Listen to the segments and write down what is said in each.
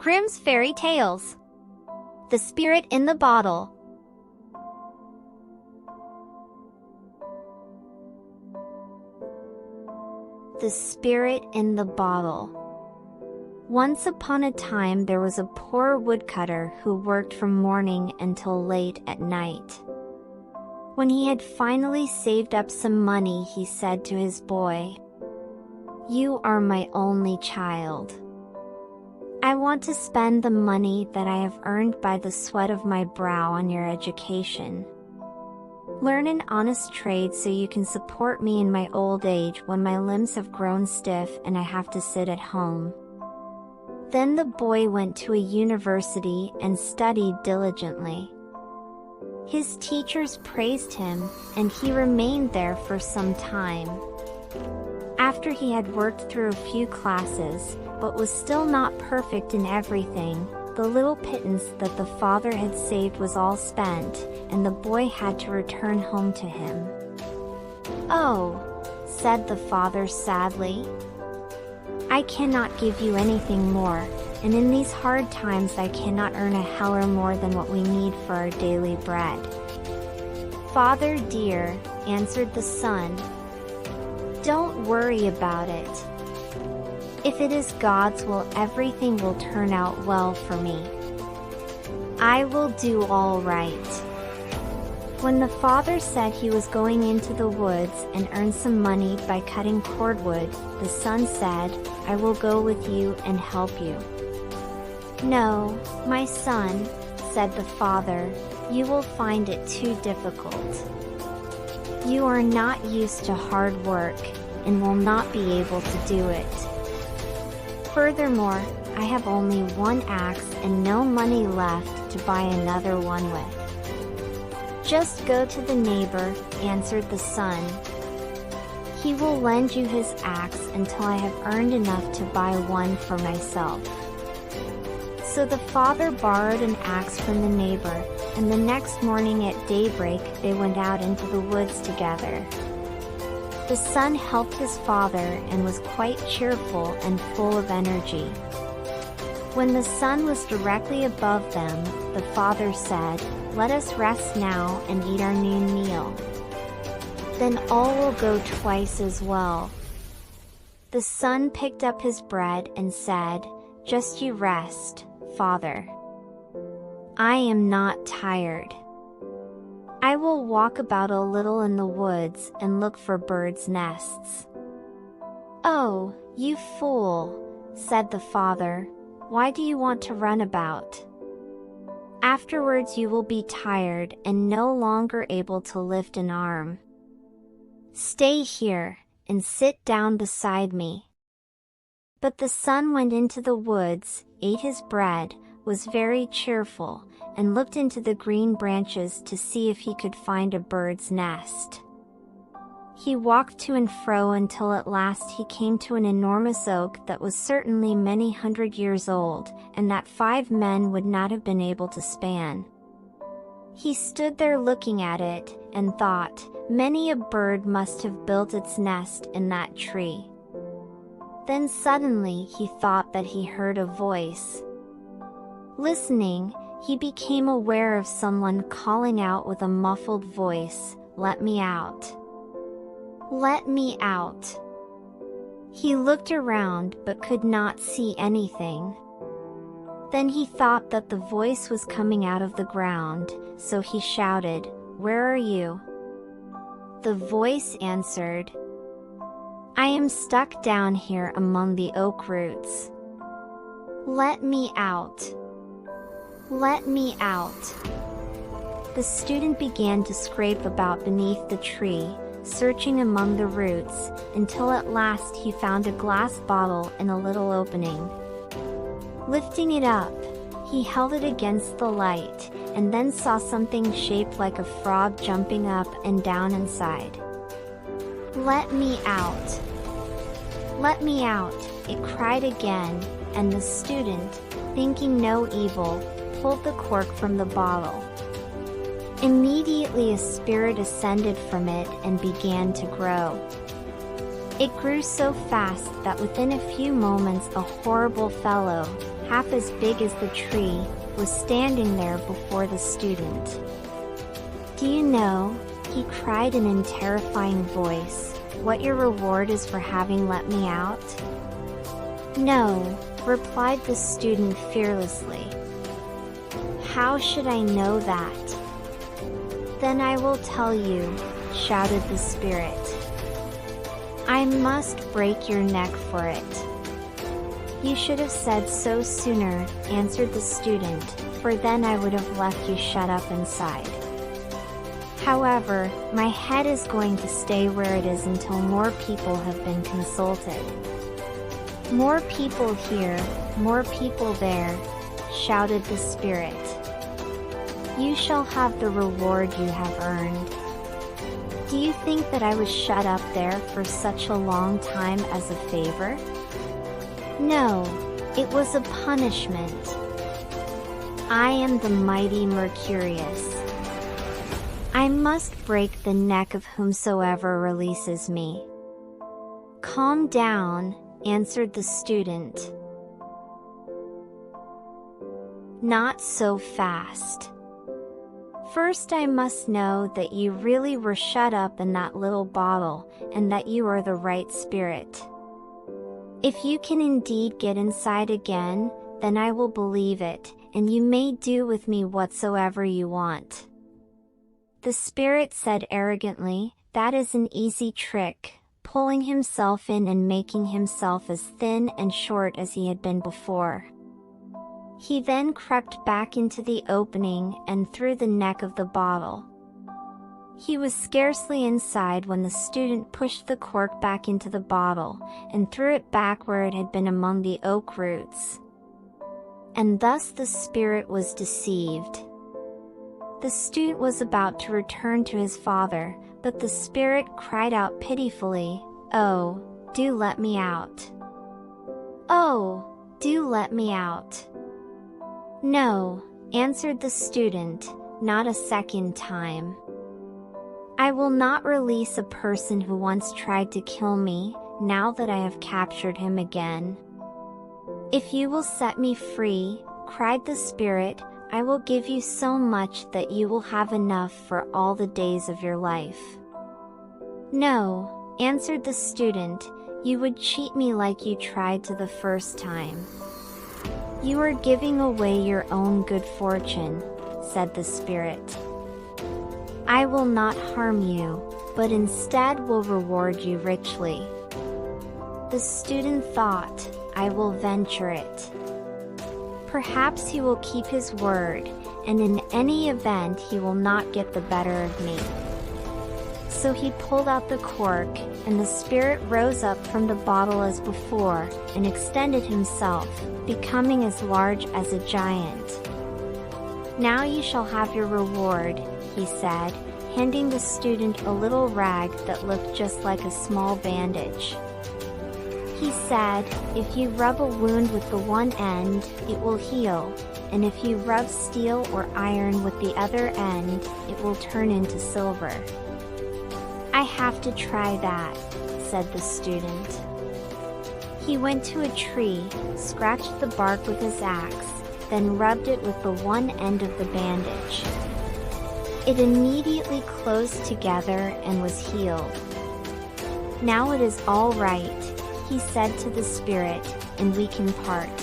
Grimm's Fairy Tales. The Spirit in the Bottle. The Spirit in the Bottle. Once upon a time there was a poor woodcutter who worked from morning until late at night. When he had finally saved up some money, he said to his boy, "You are my only child. I want to spend the money that I have earned by the sweat of my brow on your education. Learn an honest trade so you can support me in my old age when my limbs have grown stiff and I have to sit at home." Then the boy went to a university and studied diligently. His teachers praised him, and he remained there for some time. After he had worked through a few classes, but was still not perfect in everything, the little pittance that the father had saved was all spent, and the boy had to return home to him. "Oh," said the father sadly, "I cannot give you anything more, and in these hard times I cannot earn a heller more than what we need for our daily bread." "Father dear," answered the son, "don't worry about it. If it is God's will, everything will turn out well for me. I will do all right." When the father said he was going into the woods and earn some money by cutting cordwood, the son said, "I will go with you and help you." "No, my son," said the father, "you will find it too difficult. You are not used to hard work, and will not be able to do it. Furthermore, I have only one axe and no money left to buy another one with." "Just go to the neighbor," answered the son. "He will lend you his axe until I have earned enough to buy one for myself." So the father borrowed an axe from the neighbor, and the next morning at daybreak they went out into the woods together. The son helped his father and was quite cheerful and full of energy. When the sun was directly above them, the father said, "Let us rest now and eat our noon meal. Then all will go twice as well." The son picked up his bread and said, "Just you rest, Father. I am not tired. I will walk about a little in the woods and look for birds' nests." "Oh, you fool," said the father, "why do you want to run about? Afterwards you will be tired and no longer able to lift an arm. Stay here, and sit down beside me." But the son went into the woods, ate his bread, was very cheerful, and looked into the green branches to see if he could find a bird's nest. He walked to and fro until at last he came to an enormous oak that was certainly many 100 years old, and that 5 men would not have been able to span. He stood there looking at it, and thought, many a bird must have built its nest in that tree. Then suddenly he thought that he heard a voice. Listening, he became aware of someone calling out with a muffled voice, "Let me out! Let me out!" He looked around but could not see anything. Then he thought that the voice was coming out of the ground, so he shouted, "Where are you?" The voice answered, "I am stuck down here among the oak roots. Let me out! Let me out!" The student began to scrape about beneath the tree, searching among the roots, until at last he found a glass bottle in a little opening. Lifting it up, he held it against the light, and then saw something shaped like a frog jumping up and down inside. "Let me out! Let me out!" it cried again, and the student, thinking no evil, pulled the cork from the bottle. Immediately a spirit ascended from it and began to grow. It grew so fast that within a few moments a horrible fellow, half as big as the tree, was standing there before the student. "Do you know," he cried in a terrifying voice, "what your reward is for having let me out?" "No," replied the student fearlessly. "How should I know that?" "Then I will tell you," shouted the spirit. "I must break your neck for it." "You should have said so sooner," answered the student, "for then I would have left you shut up inside. However, my head is going to stay where it is until more people have been consulted." "More people here, more people there," shouted the spirit. "You shall have the reward you have earned." "Do you think that I was shut up there for such a long time as a favor?" "No, it was a punishment. I am the mighty Mercurius. I must break the neck of whomsoever releases me." "Calm down," answered the student. "Not so fast. First I must know that you really were shut up in that little bottle, and that you are the right spirit. If you can indeed get inside again, then I will believe it, and you may do with me whatsoever you want." The spirit said arrogantly, "That is an easy trick," pulling himself in and making himself as thin and short as he had been before. He then crept back into the opening and through the neck of the bottle. He was scarcely inside when the student pushed the cork back into the bottle, and threw it back where it had been among the oak roots. And thus the spirit was deceived. The student was about to return to his father, but the spirit cried out pitifully, "Oh, do let me out! Oh, do let me out!" "No," answered the student, "not a second time. I will not release a person who once tried to kill me, now that I have captured him again." "If you will set me free," cried the spirit, "I will give you so much that you will have enough for all the days of your life." "No," answered the student, "you would cheat me like you tried to the first time." "You are giving away your own good fortune," said the spirit. "I will not harm you, but instead will reward you richly." The student thought, "I will venture it. Perhaps he will keep his word, and in any event he will not get the better of me." So he pulled out the cork, and the spirit rose up from the bottle as before, and extended himself, becoming as large as a giant. "Now you shall have your reward," he said, handing the student a little rag that looked just like a small bandage. He said, "If you rub a wound with the one end, it will heal, and if you rub steel or iron with the other end, it will turn into silver." "I have to try that," said the student. He went to a tree, scratched the bark with his axe, then rubbed it with the one end of the bandage. It immediately closed together and was healed. "Now it is all right," he said to the spirit, "and we can part."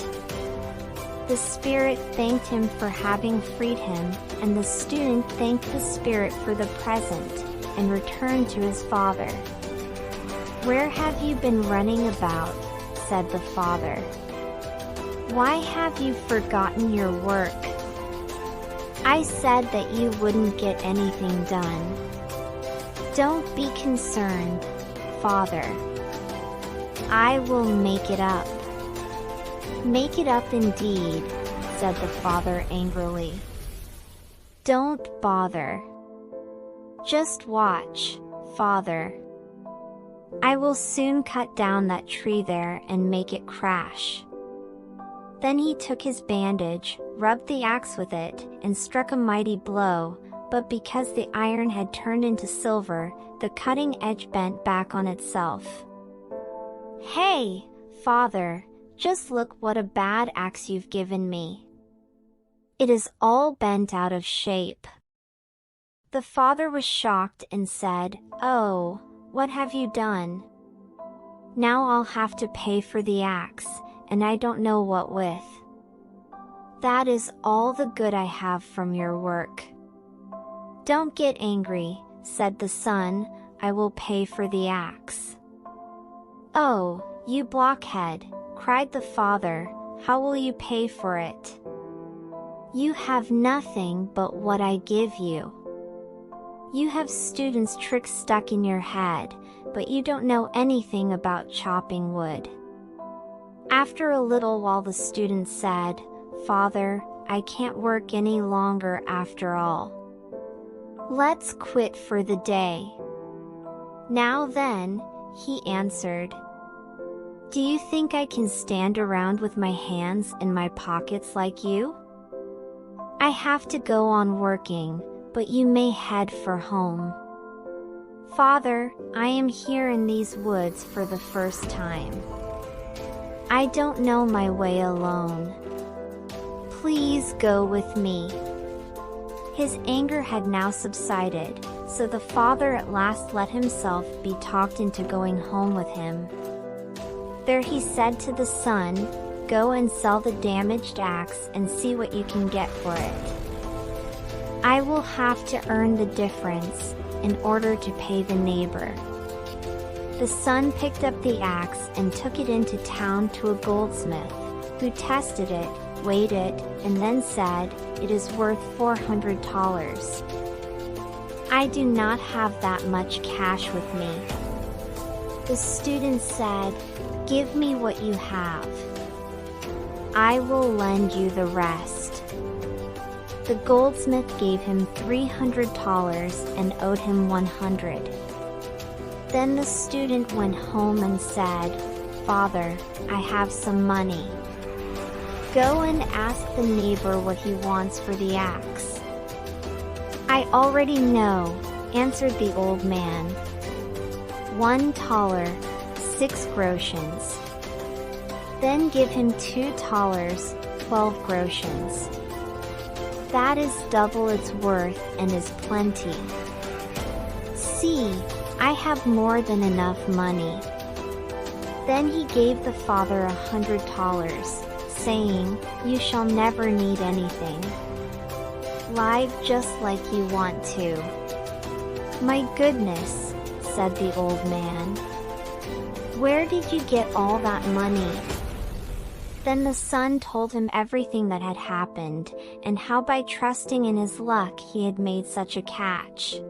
The spirit thanked him for having freed him, and the student thanked the spirit for the present, and returned to his father. "Where have you been running about?" said the father. "Why have you forgotten your work? I said that you wouldn't get anything done." "Don't be concerned, father. I will make it up." "Make it up indeed," said the father angrily. "Don't bother. Just watch, father. I will soon cut down that tree there and make it crash." Then he took his bandage, rubbed the axe with it, and struck a mighty blow, but because the iron had turned into silver, the cutting edge bent back on itself. "Hey, father, Just look what a bad axe you've given me. It is all bent out of shape." The father was shocked and said, "Oh, what have you done? Now I'll have to pay for the axe, and I don't know what with. That is all the good I have from your work." "Don't get angry," said the son, "I will pay for the axe." "Oh, you blockhead," cried the father, "how will you pay for it? You have nothing but what I give you. You have students' tricks stuck in your head, but you don't know anything about chopping wood." After a little while the student said, "Father, I can't work any longer after all. Let's quit for the day." "Now then," he answered, "do you think I can stand around with my hands in my pockets like you? I have to go on working, but you may head for home." "Father, I am here in these woods for the first time. I don't know my way alone. Please go with me." His anger had now subsided, so the father at last let himself be talked into going home with him. There he said to the son, "Go and sell the damaged axe and see what you can get for it. I will have to earn the difference in order to pay the neighbor." The son picked up the axe and took it into town to a goldsmith, who tested it, weighed it, and then said, "It is worth $400. I do not have that much cash with me." The student said, "Give me what you have. I will lend you the rest." The goldsmith gave him $300 and owed him $100. Then the student went home and said, "Father, I have some money. Go and ask the neighbor what he wants for the axe." "I already know," answered the old man. $1, 6 groschens. Then give him $2, 12 groschens. That is double its worth and is plenty. See, I have more than enough money." Then he gave the father $100, saying, "You shall never need anything. Live just like you want to." "My goodness," said the old man. "Where did you get all that money?" Then the son told him everything that had happened, and how by trusting in his luck he had made such a catch.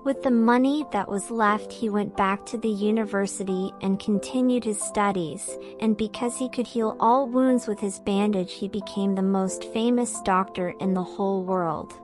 With the money that was left he went back to the university and continued his studies, and because he could heal all wounds with his bandage he became the most famous doctor in the whole world.